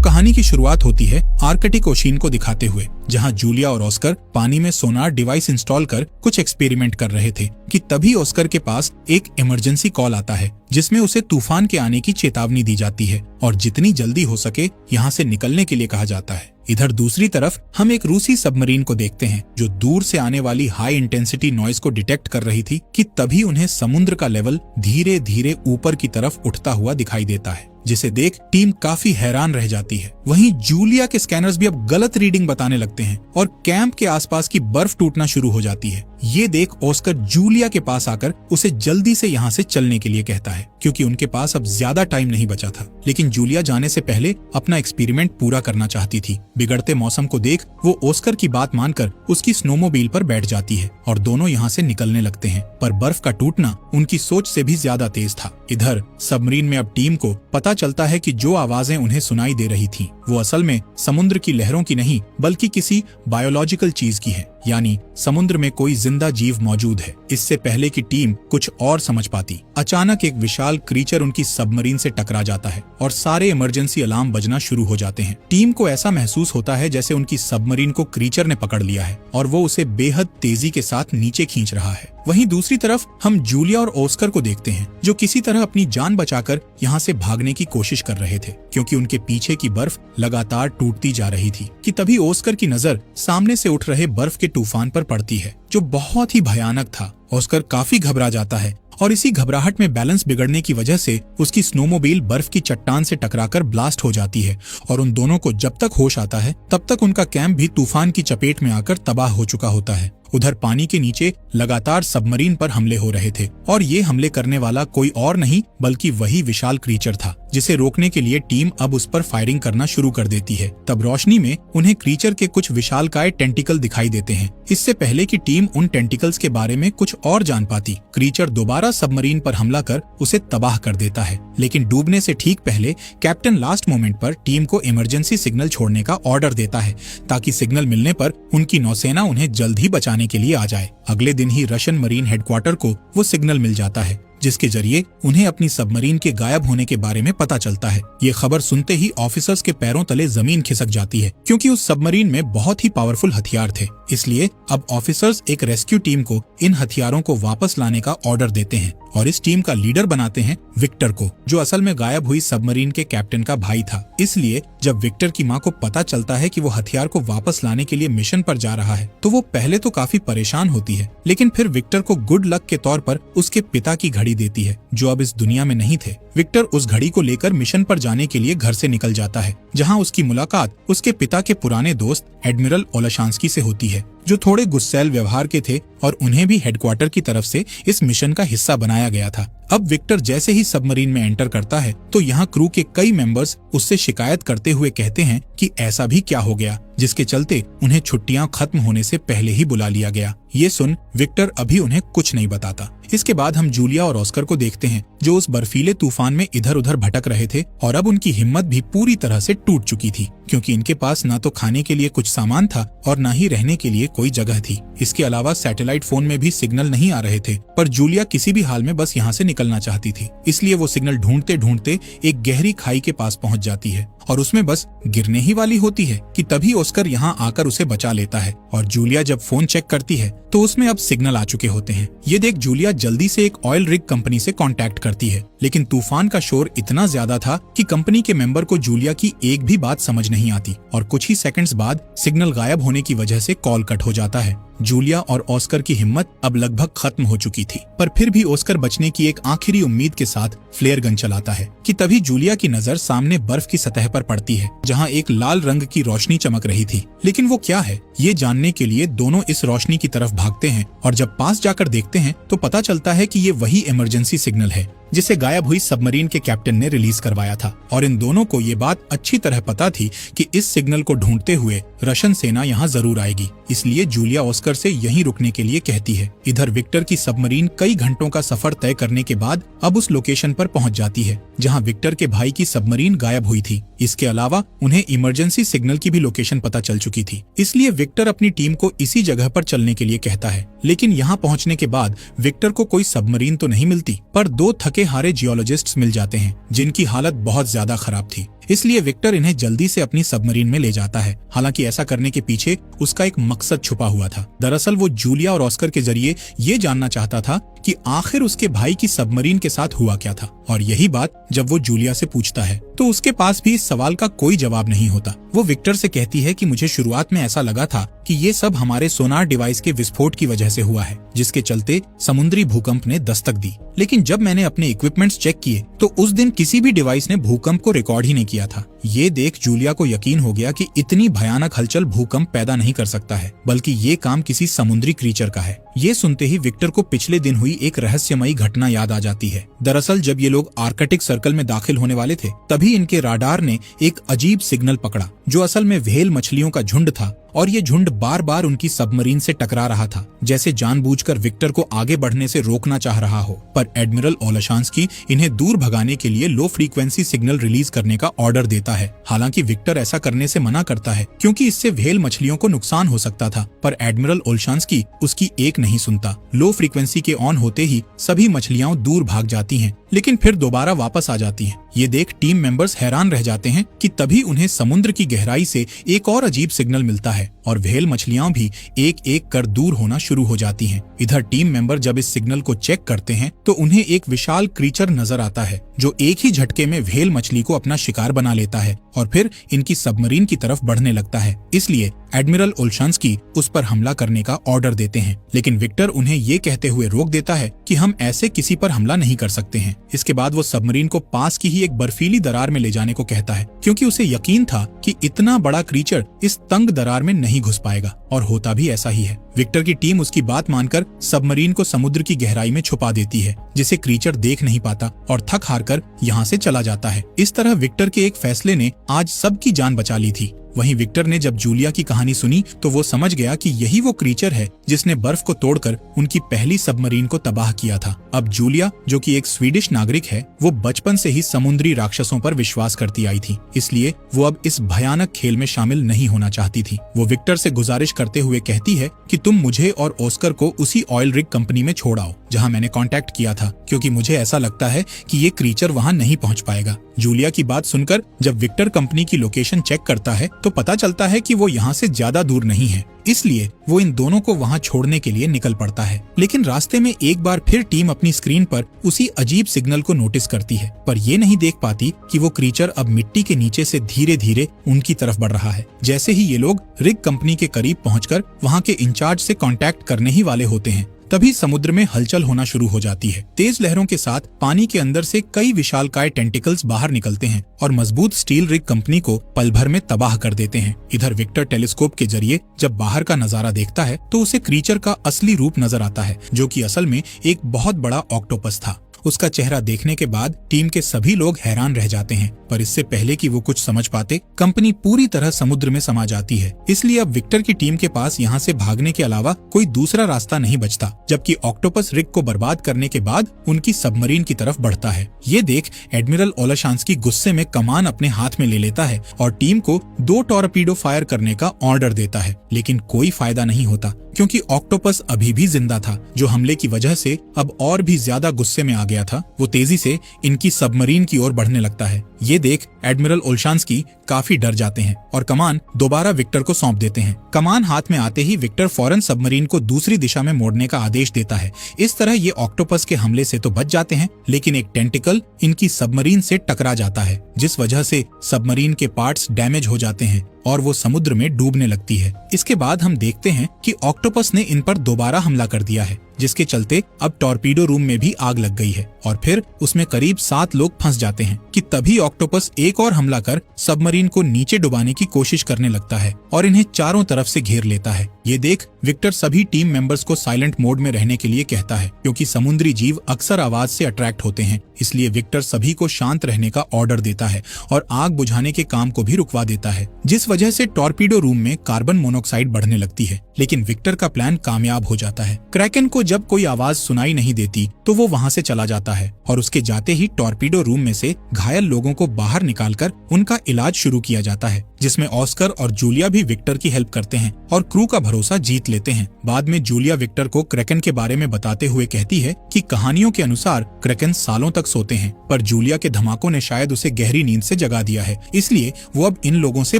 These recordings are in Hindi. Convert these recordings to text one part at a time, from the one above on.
कहानी की शुरुआत होती है आर्कटिक ओशियन को दिखाते हुए, जहां जूलिया और ऑस्कर पानी में सोनार डिवाइस इंस्टॉल कर कुछ एक्सपेरिमेंट कर रहे थे कि तभी ऑस्कर के पास एक इमरजेंसी कॉल आता है जिसमें उसे तूफान के आने की चेतावनी दी जाती है और जितनी जल्दी हो सके यहाँ से निकलने के लिए कहा जाता है। इधर दूसरी तरफ हम एक रूसी सबमरीन को देखते हैं जो दूर से आने वाली हाई इंटेंसिटी नॉइज को डिटेक्ट कर रही थी कि तभी उन्हें समुद्र का लेवल धीरे धीरे ऊपर की तरफ उठता हुआ दिखाई देता है, जिसे देख टीम काफी हैरान रह जाती है। वहीं जूलिया के स्कैनर्स भी अब गलत रीडिंग बताने लगते हैं और कैंप के आसपास की बर्फ टूटना शुरू हो जाती है। ये देख ऑस्कर जूलिया के पास आकर उसे जल्दी से यहाँ से चलने के लिए कहता है क्योंकि उनके पास अब ज्यादा टाइम नहीं बचा था। लेकिन जूलिया जाने से पहले अपना एक्सपेरिमेंट पूरा करना चाहती थी। बिगड़ते मौसम को देख वो ऑस्कर की बात मानकर उसकी स्नोमोबाइल पर बैठ जाती है और दोनों यहाँ से निकलने लगते हैं, पर बर्फ का टूटना उनकी सोच से भी ज्यादा तेज था। इधर सबमरीन में अब टीम को पता चलता है कि जो आवाजें उन्हें सुनाई दे रही थी वो असल में समुद्र की लहरों की नहीं बल्कि किसी बायोलॉजिकल चीज की है, यानी समुद्र में कोई जिंदा जीव मौजूद है। इससे पहले कि टीम कुछ और समझ पाती, अचानक एक विशाल क्रीचर उनकी सबमरीन से टकरा जाता है और सारे इमरजेंसी अलार्म बजना शुरू हो जाते हैं। टीम को ऐसा महसूस होता है जैसे उनकी सबमरीन को क्रीचर ने पकड़ लिया है और वो उसे बेहद तेजी के साथ नीचे खींच रहा है। वहीं दूसरी तरफ हम जूलिया और ऑस्कर को देखते हैं जो किसी तरह अपनी जान बचाकर यहाँ से भागने की कोशिश कर रहे थे क्योंकि उनके पीछे की बर्फ लगातार टूटती जा रही थी कि तभी ऑस्कर की नजर सामने से उठ रहे बर्फ के तूफान पर पड़ती है जो बहुत ही भयानक था। ऑस्कर काफी घबरा जाता है और इसी घबराहट में बैलेंस बिगड़ने की वजह से उसकी स्नोमोबाइल बर्फ की चट्टान से टकराकर ब्लास्ट हो जाती है और उन दोनों को जब तक होश आता है तब तक उनका कैंप भी तूफान की चपेट में आकर तबाह हो चुका होता है। उधर पानी के नीचे लगातार सबमरीन पर हमले हो रहे थे और ये हमले करने वाला कोई और नहीं बल्कि वही विशाल क्रीचर था जिसे रोकने के लिए टीम अब उस पर फायरिंग करना शुरू कर देती है। तब रोशनी में उन्हें क्रीचर के कुछ विशालकाय टेंटिकल दिखाई देते हैं। इससे पहले कि टीम उन टेंटिकल्स के बारे में कुछ और जान पाती, क्रीचर दोबारा सबमरीन पर हमला कर उसे तबाह कर देता है। लेकिन डूबने से ठीक पहले कैप्टन लास्ट मोमेंट पर टीम को इमरजेंसी सिग्नल छोड़ने का ऑर्डर देता है ताकि सिग्नल मिलने पर उनकी नौसेना उन्हें जल्द ही बचाने के लिए आ जाए। अगले दिन ही रशियन मरीन हेडक्वार्टर को वो सिग्नल मिल जाता है जिसके जरिए उन्हें अपनी सबमरीन के गायब होने के बारे में पता चलता है। ये खबर सुनते ही ऑफिसर्स के पैरों तले जमीन खिसक जाती है क्योंकि उस सबमरीन में बहुत ही पावरफुल हथियार थे। इसलिए अब ऑफिसर्स एक रेस्क्यू टीम को इन हथियारों को वापस लाने का ऑर्डर देते हैं और इस टीम का लीडर बनाते हैं विक्टर को, जो असल में गायब हुई सबमरीन के कैप्टन का भाई था। इसलिए जब विक्टर की माँ को पता चलता है कि वो हथियार को वापस लाने के लिए मिशन पर जा रहा है तो वो पहले तो काफी परेशान होती है, लेकिन फिर विक्टर को गुड लक के तौर पर उसके पिता की घड़ी देती है जो अब इस दुनिया में नहीं थे। विक्टर उस घड़ी को लेकर मिशन पर जाने के लिए घर से निकल जाता है जहां उसकी मुलाकात उसके पिता के पुराने दोस्त एडमिरल ओलाशांस्की से होती है जो थोड़े गुस्सैल व्यवहार के थे और उन्हें भी हेडक्वार्टर की तरफ से इस मिशन का हिस्सा बनाया गया था। अब विक्टर जैसे ही सबमरीन में एंटर करता है तो यहाँ क्रू के कई मेंबर्स उससे शिकायत करते हुए कहते हैं कि ऐसा भी क्या हो गया जिसके चलते उन्हें छुट्टियां खत्म होने से पहले ही बुला लिया गया। ये सुन विक्टर अभी उन्हें कुछ नहीं बताता। इसके बाद हम जूलिया और ऑस्कर को देखते हैं जो उस बर्फीले तूफान में इधर उधर भटक रहे थे और अब उनकी हिम्मत भी पूरी तरह से टूट चुकी थी क्योंकि इनके पास ना तो खाने के लिए कुछ सामान था और ना ही रहने के लिए कोई जगह थी। इसके अलावा सैटेलाइट फोन में भी सिग्नल नहीं आ रहे थे, पर जूलिया किसी भी हाल में बस यहाँ से निकलना चाहती थी। इसलिए वो सिग्नल ढूंढते ढूंढते एक गहरी खाई के पास पहुंच जाती है और उसमें बस गिरने ही वाली होती है कि तभी ऑस्कर यहाँ आकर उसे बचा लेता है और जूलिया जब फोन चेक करती है तो उसमें अब सिग्नल आ चुके होते हैं। ये देख जूलिया जल्दी से एक ऑयल रिग कंपनी से कांटेक्ट करती है, लेकिन तूफान का शोर इतना ज्यादा था कि कंपनी के मेंबर को जूलिया की एक भी बात समझ नहीं आती और कुछ ही सेकंड्स बाद सिग्नल गायब होने की वजह से कॉल कट हो जाता है। जूलिया और ऑस्कर की हिम्मत अब लगभग खत्म हो चुकी थी, पर फिर भी ऑस्कर बचने की एक आखिरी उम्मीद के साथ फ्लेयर गन चलाता है कि तभी जूलिया की नजर सामने बर्फ की सतह पर पड़ती है जहां एक लाल रंग की रोशनी चमक रही थी। लेकिन वो क्या है, ये जानने के लिए दोनों इस रोशनी की तरफ भागते हैं और जब पास जाकर देखते हैं तो पता चलता है कि ये वही इमरजेंसी सिग्नल है जिसे गायब हुई सबमरीन के कैप्टन ने रिलीज करवाया था और इन दोनों को ये बात अच्छी तरह पता थी कि इस सिग्नल को ढूंढते हुए रशियन सेना यहाँ जरूर आएगी। इसलिए जूलिया ऑस्कर से यहीं रुकने के लिए कहती है। इधर विक्टर की सबमरीन कई घंटों का सफर तय करने के बाद अब उस लोकेशन पर पहुंच जाती है जहां विक्टर के भाई की सबमरीन गायब हुई थी। इसके अलावा उन्हें इमरजेंसी सिग्नल की भी लोकेशन पता चल चुकी थी। इसलिए विक्टर अपनी टीम को इसी जगह पर चलने के लिए कहता है, लेकिन यहाँ पहुँचने के बाद विक्टर को कोई सबमरीन तो नहीं मिलती, पर दो थके हारे जियोलॉजिस्ट्स मिल जाते हैं जिनकी हालत बहुत ज्यादा खराब थी। इसलिए विक्टर इन्हें जल्दी से अपनी सबमरीन में ले जाता है। हालांकि ऐसा करने के पीछे उसका एक मकसद छुपा हुआ था। दरअसल वो जूलिया और ऑस्कर के जरिए ये जानना चाहता था कि आखिर उसके भाई की सबमरीन के साथ हुआ क्या था। और यही बात जब वो जूलिया से पूछता है तो उसके पास भी इस सवाल का कोई जवाब नहीं होता। वो विक्टर से कहती है कि मुझे शुरुआत में ऐसा लगा था कि ये सब हमारे सोनार डिवाइस के विस्फोट की वजह से हुआ है, जिसके चलते समुद्री भूकंप ने दस्तक दी। लेकिन जब मैंने अपने इक्विपमेंट्स चेक किए तो उस दिन किसी भी डिवाइस ने भूकंप को रिकॉर्ड ही नहीं किया था। ये देख जूलिया को यकीन हो गया कि इतनी भयानक हलचल भूकंप पैदा नहीं कर सकता है, बल्कि ये काम किसी समुद्री क्रीचर का है। ये सुनते ही विक्टर को पिछले दिन हुई एक रहस्यमयी घटना याद आ जाती है। दरअसल जब ये लोग आर्कटिक सर्कल में दाखिल होने वाले थे, तभी इनके राडार ने एक अजीब सिग्नल पकड़ा, जो असल में व्हेल मछलियों का झुंड था। और ये झुंड बार बार उनकी सबमरीन से टकरा रहा था, जैसे जानबूझकर विक्टर को आगे बढ़ने से रोकना चाह रहा हो। पर एडमिरल ओलशांस्की इन्हें दूर भगाने के लिए लो फ्रीक्वेंसी सिग्नल रिलीज करने का ऑर्डर देता है। हालांकि विक्टर ऐसा करने से मना करता है, क्योंकि इससे व्हेल मछलियों को नुकसान हो सकता था। पर एडमिरल ओलशांस्की उसकी एक नहीं सुनता। लो फ्रीक्वेंसी के ऑन होते ही सभी मछलियां दूर भाग जाती हैं, लेकिन फिर दोबारा वापस आ जाती हैं। ये देख टीम मेंबर्स हैरान रह जाते हैं कि तभी उन्हें समुद्र की गहराई से एक और अजीब सिग्नल मिलता है और व्हेल मछलियां भी एक एक कर दूर होना शुरू हो जाती हैं। इधर टीम मेंबर जब इस सिग्नल को चेक करते हैं तो उन्हें एक विशाल क्रीचर नजर आता है, जो एक ही झटके में व्हेल मछली को अपना शिकार बना लेता है और फिर इनकी सबमरीन की तरफ बढ़ने लगता है। इसलिए एडमिरल ओलशांस्की उस पर हमला करने का ऑर्डर देते हैं, लेकिन विक्टर उन्हें ये कहते हुए रोक देता है कि हम ऐसे किसी पर हमला नहीं कर सकते हैं। इसके बाद वो सबमरीन को पास की ही एक बर्फीली दरार में ले जाने को कहता है, क्योंकि उसे यकीन था कि इतना बड़ा क्रीचर इस तंग दरार में नहीं घुस पाएगा। और होता भी ऐसा ही है। विक्टर की टीम उसकी बात मानकर सबमरीन को समुद्र की गहराई में छुपा देती है, जिसे क्रीचर देख नहीं पाता और थक हार कर यहाँ से चला जाता है। इस तरह विक्टर के एक फैसले ने आज सबकी जान बचा ली थी। वहीं विक्टर ने जब जूलिया की कहानी सुनी तो वो समझ गया कि यही वो क्रीचर है जिसने बर्फ को तोड़कर उनकी पहली सबमरीन को तबाह किया था। अब जूलिया, जो कि एक स्वीडिश नागरिक है, वो बचपन से ही समुद्री राक्षसों पर विश्वास करती आई थी, इसलिए वो अब इस भयानक खेल में शामिल नहीं होना चाहती थी। वो विक्टर से गुजारिश करते हुए कहती है कि तुम मुझे और ऑस्कर को उसी ऑयल रिग कंपनी में छोड़ आओ जहाँ मैंने कॉन्टेक्ट किया था, क्योंकि मुझे ऐसा लगता है कि ये क्रीचर वहाँ नहीं पहुँच पाएगा। जूलिया की बात सुनकर जब विक्टर कंपनी की लोकेशन चेक करता है तो पता चलता है कि वो यहाँ से ज्यादा दूर नहीं है, इसलिए वो इन दोनों को वहाँ छोड़ने के लिए निकल पड़ता है। लेकिन रास्ते में एक बार फिर टीम अपनी स्क्रीन पर उसी अजीब सिग्नल को नोटिस करती है, पर ये नहीं देख पाती कि वो क्रीचर अब मिट्टी के नीचे से धीरे धीरे उनकी तरफ बढ़ रहा है। जैसे ही ये लोग रिग कंपनी के करीब पहुंचकर वहाँ के इंचार्ज से कांटेक्ट करने ही वाले होते हैं, तभी समुद्र में हलचल होना शुरू हो जाती है। तेज लहरों के साथ पानी के अंदर से कई विशालकाय टेंटिकल्स बाहर निकलते हैं और मजबूत स्टील रिग कंपनी को पल भर में तबाह कर देते हैं। इधर विक्टर टेलीस्कोप के जरिए जब बाहर का नजारा देखता है तो उसे क्रीचर का असली रूप नजर आता है, जो कि असल में एक बहुत बड़ा ऑक्टोपस था। उसका चेहरा देखने के बाद टीम के सभी लोग हैरान रह जाते हैं, पर इससे पहले कि वो कुछ समझ पाते, कंपनी पूरी तरह समुद्र में समा जाती है। इसलिए अब विक्टर की टीम के पास यहाँ से भागने के अलावा कोई दूसरा रास्ता नहीं बचता, जबकि ऑक्टोपस रिग को बर्बाद करने के बाद उनकी सबमरीन की तरफ बढ़ता है। ये देख एडमिरल ओलशांस्की गुस्से में कमान अपने हाथ में ले लेता है और टीम को 2 टॉर्पीडो फायर करने का ऑर्डर देता है, लेकिन कोई फायदा नहीं होता, क्योंकि ऑक्टोपस अभी भी जिंदा था, जो हमले की वजह से अब और भी ज्यादा गुस्से में आ गया था। वो तेजी से इनकी सबमरीन की ओर बढ़ने लगता है। ये देख एडमिरल ओलशांस्की काफी डर जाते हैं और कमान दोबारा विक्टर को सौंप देते हैं। कमान हाथ में आते ही विक्टर फौरन सबमरीन को दूसरी दिशा में मोड़ने का आदेश देता है। इस तरह ये ऑक्टोपस के हमले से तो बच जाते हैं, लेकिन एक टेंटिकल इनकी सबमरीन से टकरा जाता है, जिस वजह से सबमरीन के पार्ट्स डैमेज हो जाते हैं और वो समुद्र में डूबने लगती है। इसके बाद हम देखते हैं कि ऑक्टोपस ने इन पर दोबारा हमला कर दिया है, जिसके चलते अब टॉर्पीडो रूम में भी आग लग गई है और फिर उसमें करीब 7 लोग फंस जाते हैं कि तभी ऑक्टोपस एक और हमला कर सबमरीन को नीचे डुबाने की कोशिश करने लगता है और इन्हें चारों तरफ से घेर लेता है। ये देख विक्टर सभी टीम मेंबर्स को साइलेंट मोड में रहने के लिए कहता है, क्योंकि समुद्री जीव अक्सर आवाज से अट्रैक्ट होते हैं। इसलिए विक्टर सभी को शांत रहने का ऑर्डर देता है और आग बुझाने के काम को भी रुकवा देता है, जिस वजह से टॉर्पीडो रूम में कार्बन मोनोक्साइड बढ़ने लगती है। लेकिन विक्टर का प्लान कामयाब हो जाता है। क्रैकन को जब कोई आवाज सुनाई नहीं देती तो वो वहाँ से चला जाता है है और उसके जाते ही टॉर्पीडो रूम में से घायल लोगों को बाहर निकालकर उनका इलाज शुरू किया जाता है, जिसमें ऑस्कर और जूलिया भी विक्टर की हेल्प करते हैं और क्रू का भरोसा जीत लेते हैं। बाद में जूलिया विक्टर को क्रैकन के बारे में बताते हुए कहती है कि कहानियों के अनुसार क्रैकन सालों तक सोते हैं, पर जूलिया के धमाकों ने शायद उसे गहरी नींद से जगा दिया है, इसलिए वो अब इन लोगों से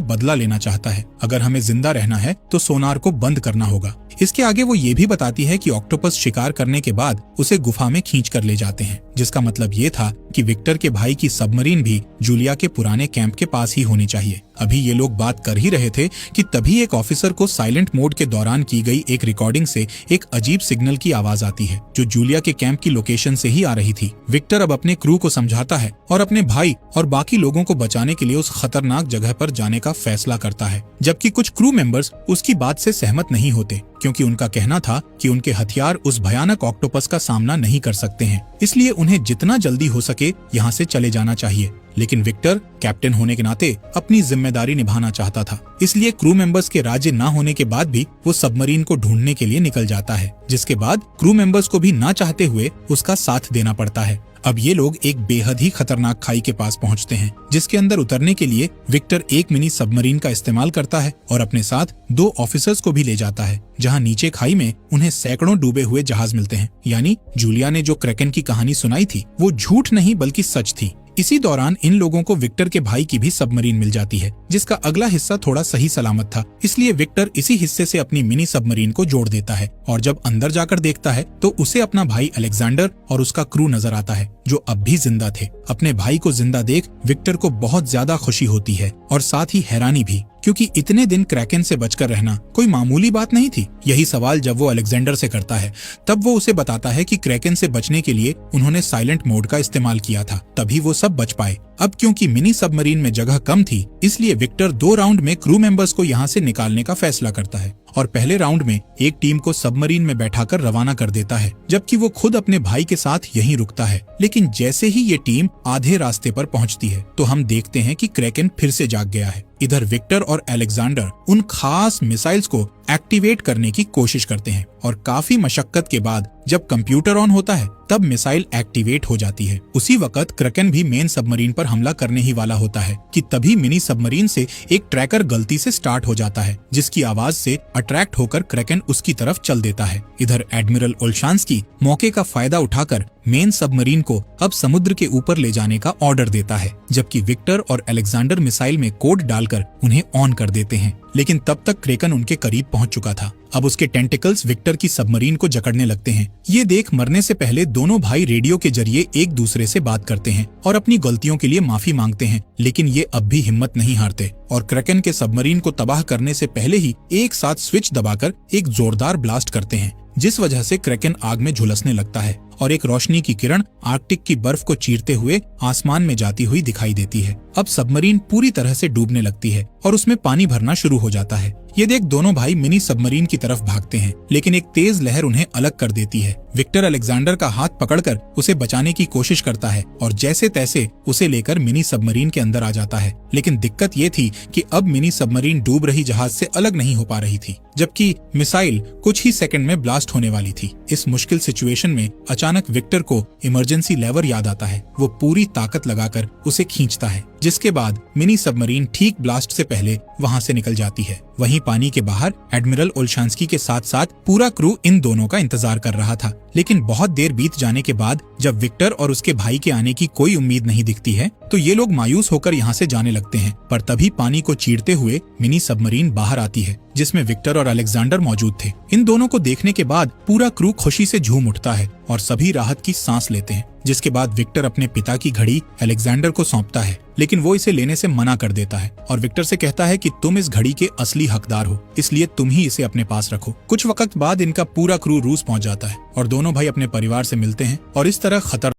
बदला लेना चाहता है। अगर हमें जिंदा रहना है तो सोनार को बंद करना होगा। इसके आगे वो ये भी बताती है कि ऑक्टोपस शिकार करने के बाद उसे गुफा में खींच कर ले जाते हैं, जिसका मतलब ये था कि विक्टर के भाई की सबमरीन भी जूलिया के पुराने कैंप के पास ही होनी चाहिए। अभी ये लोग बात कर ही रहे थे कि तभी एक ऑफिसर को साइलेंट मोड के दौरान की गई एक रिकॉर्डिंग से एक अजीब सिग्नल की आवाज आती है, जो जूलिया के कैंप की लोकेशन से ही आ रही थी। विक्टर अब अपने क्रू को समझाता है और अपने भाई और बाकी लोगों को बचाने के लिए उस खतरनाक जगह पर जाने का फैसला करता है, जबकि कुछ क्रू मेंबर्स उसकी बात से सहमत नहीं होते, क्योंकि उनका कहना था कि उनके हथियार उस भयानक ऑक्टोपस का सामना नहीं कर सकते हैं, इसलिए उन्हें जितना जल्दी हो सके यहाँ से चले जाना चाहिए। लेकिन विक्टर कैप्टन होने के नाते अपनी जिम्मेदारी निभाना चाहता था, इसलिए क्रू मेंबर्स के राजी न होने के बाद भी वो सबमरीन को ढूंढने के लिए निकल जाता है, जिसके बाद क्रू मेंबर्स को भी ना चाहते हुए उसका साथ देना पड़ता है। अब ये लोग एक बेहद ही खतरनाक खाई के पास पहुंचते हैं, जिसके अंदर उतरने के लिए विक्टर एक मिनी सबमरीन का इस्तेमाल करता है और अपने साथ 2 ऑफिसर्स को भी ले जाता है, जहां नीचे खाई में उन्हें सैकड़ों डूबे हुए जहाज मिलते हैं। यानी जूलिया ने जो क्रैकन की कहानी सुनाई थी वो झूठ नहीं बल्कि सच थी। इसी दौरान इन लोगों को विक्टर के भाई की भी सबमरीन मिल जाती है, जिसका अगला हिस्सा थोड़ा सही सलामत था, इसलिए विक्टर इसी हिस्से से अपनी मिनी सबमरीन को जोड़ देता है और जब अंदर जाकर देखता है तो उसे अपना भाई अलेक्जेंडर और उसका क्रू नजर आता है, जो अब भी जिंदा थे। अपने भाई को जिंदा देख विक्टर को बहुत ज्यादा खुशी होती है और साथ ही हैरानी भी, क्योंकि इतने दिन क्रैकन से बचकर रहना कोई मामूली बात नहीं थी। यही सवाल जब वो अलेक्जेंडर से करता है, तब वो उसे बताता है कि क्रैकन से बचने के लिए उन्होंने साइलेंट मोड का इस्तेमाल किया था, तभी वो सब बच पाए। अब क्योंकि मिनी सबमरीन में जगह कम थी, इसलिए विक्टर 2 राउंड में क्रू मेंबर्स को यहाँ से निकालने का फैसला करता है और पहले राउंड में एक टीम को सबमरीन में बैठाकर रवाना कर देता है, जबकि वो खुद अपने भाई के साथ यहीं रुकता है। लेकिन जैसे ही ये टीम आधे रास्ते पर पहुंचती है तो हम देखते हैं कि क्रैकन फिर से जाग गया है। इधर विक्टर और अलेक्जेंडर उन खास मिसाइल्स को एक्टिवेट करने की कोशिश करते हैं और काफी मशक्कत के बाद जब कंप्यूटर ऑन होता है तब मिसाइल एक्टिवेट हो जाती है। उसी वक्त क्रैकन भी मेन सबमरीन पर हमला करने ही वाला होता है कि तभी मिनी सबमरीन से एक ट्रैकर गलती से स्टार्ट हो जाता है, जिसकी आवाज से अट्रैक्ट होकर क्रैकन उसकी तरफ चल देता है। इधर एडमिरल ओल्शांस्की मौके का फायदा उठाकर मेन सबमरीन को अब समुद्र के ऊपर ले जाने का ऑर्डर देता है, जबकि विक्टर और अलेक्जेंडर मिसाइल में कोड डालकर उन्हें ऑन कर देते हैं। लेकिन तब तक क्रैकन उनके करीब पहुंच चुका था। अब उसके टेंटिकल्स विक्टर की सबमरीन को जकड़ने लगते हैं। ये देख मरने से पहले दोनों भाई रेडियो के जरिए एक दूसरे से बात करते हैं और अपनी गलतियों के लिए माफी मांगते हैं, लेकिन ये अब भी हिम्मत नहीं हारते और क्रैकन के सबमरीन को तबाह करने से पहले ही एक साथ स्विच दबाकर एक जोरदार ब्लास्ट करते हैं, जिस वजह से क्रैकन आग में झुलसने लगता है और एक रोशनी की किरण आर्कटिक की बर्फ को चीरते हुए आसमान में जाती हुई दिखाई देती है। अब सबमरीन पूरी तरह से डूबने लगती है और उसमें पानी भरना शुरू हो जाता है। ये देख दोनों भाई मिनी सबमरीन की तरफ भागते हैं, लेकिन एक तेज लहर उन्हें अलग कर देती है। विक्टर अलेक्जेंडर का हाथ पकड़कर उसे बचाने की कोशिश करता है और जैसे तैसे उसे लेकर मिनी सबमरीन के अंदर आ जाता है। लेकिन दिक्कत ये थी कि अब मिनी सबमरीन डूब रही जहाज से अलग नहीं हो पा रही थी, जबकि मिसाइल कुछ ही सेकंड में ब्लास्ट होने वाली थी। इस मुश्किल सिचुएशन में अचानक विक्टर को इमरजेंसी लेवर याद आता है। वो पूरी ताकत लगाकर उसे खींचता है, जिसके बाद मिनी सबमरीन ठीक ब्लास्ट से पहले वहां से निकल जाती है। वहीं पानी के बाहर एडमिरल ओल्शांस्की के साथ साथ पूरा क्रू इन दोनों का इंतजार कर रहा था। लेकिन बहुत देर बीत जाने के बाद जब विक्टर और उसके भाई के आने की कोई उम्मीद नहीं दिखती है तो ये लोग मायूस होकर यहाँ से जाने लगते हैं। पर तभी पानी को चीरते हुए मिनी सबमरीन बाहर आती है, जिसमें विक्टर और अलेक्जेंडर मौजूद थे। इन दोनों को देखने के बाद पूरा क्रू खुशी से झूम उठता है और सभी राहत की सांस लेते हैं। जिसके बाद विक्टर अपने पिता की घड़ी अलेक्जेंडर को सौंपता है, लेकिन वो इसे लेने से मना कर देता है और विक्टर से कहता है कि तुम इस घड़ी के असली हकदार हो, इसलिए तुम ही इसे अपने पास रखो। कुछ वक्त बाद इनका पूरा क्रू रूस पहुंच जाता है और दोनों भाई अपने परिवार से मिलते हैं और इस तरह खतर